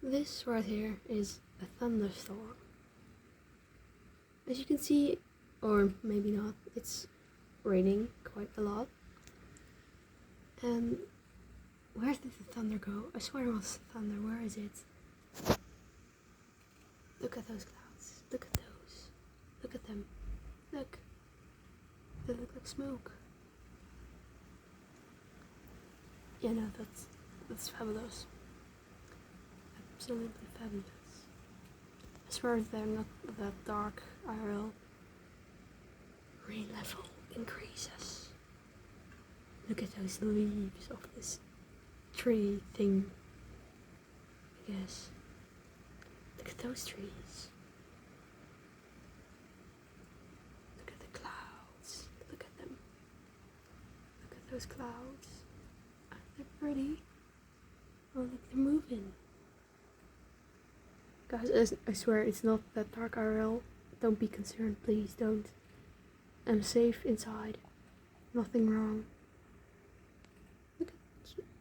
This right here is a thunderstorm. As you can see, or maybe not, it's raining quite a lot. And where did the thunder go? I swear it was thunder. Where is it? Look at those clouds. Look at those. Look at them. Look. They look like smoke. Yeah, no, that's fabulous. Absolutely fabulous. I swear they're not that dark. IRL. Rain level increases. Look at those leaves of this tree thing. I guess. Look at those trees. Look at the clouds. Look at them. Look at those clouds. Aren't they pretty? Oh, look, they're moving. Guys, I swear it's not that dark IRL. Don't be concerned, please don't. I'm safe inside. Nothing wrong. Look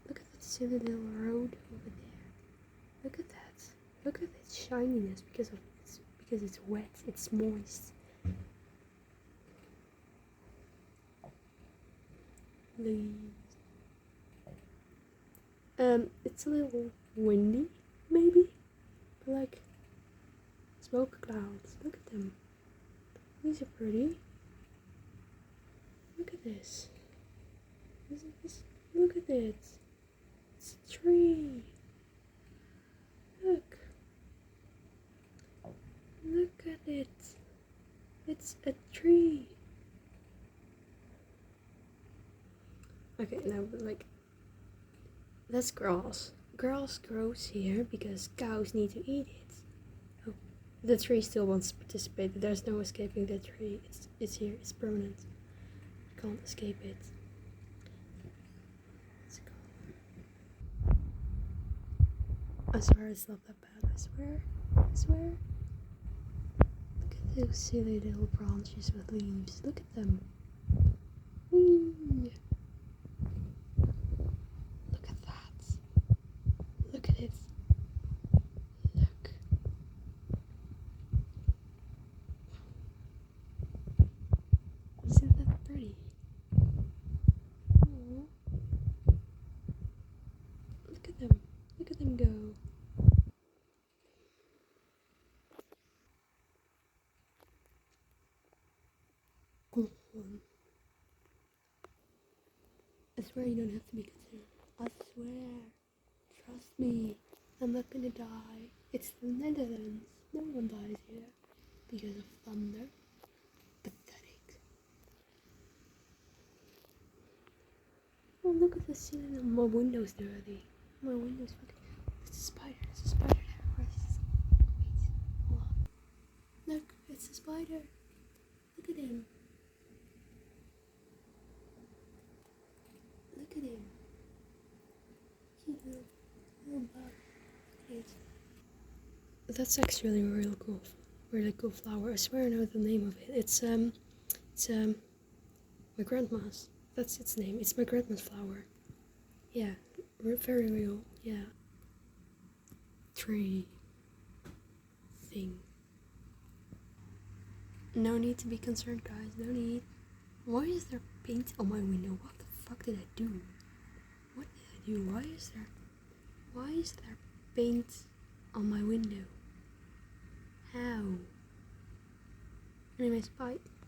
at that silly little road over there. Look at that. Look at its shininess because it's wet. It's moist. Leaves. It's a little windy, maybe. But like smoke clouds. Look at them. These are pretty. Look at this. Look at it. It's a tree. Look. Look at it. It's a tree. Okay, now like that's grass. Grass grows here because cows need to eat it. Oh, the tree still wants to participate. There's no escaping the tree. It's here. It's permanent. You can't escape it. Let's go. I swear it's not that bad. I swear. Look at those silly little branches with leaves. Look at them. Whee! Look at that. Look at it. Look. Isn't that pretty? Aww. Look at them. Look at them go. Cool one. I swear you don't have to be concerned. I swear. Trust me. I'm not gonna die. It's the Netherlands. No one dies here because of thunder. Pathetic. Oh, look at the ceiling on my windows dirty. My windows fucking. It's a spider. It's a spider there. Where is it? Wait. Hold on. Look, it's a spider. Look at him. Look at him. Cute little bug. That's actually a really cool flower. I swear I know the name of it. It's my grandma's. That's its name. It's my grandma's flower. Yeah, very real. Yeah. Tree thing. No need to be concerned, guys. No need. Why is there paint on my window? What the fuck did I do? What did I do? Why is there paint on my window? How? Anyways, bye.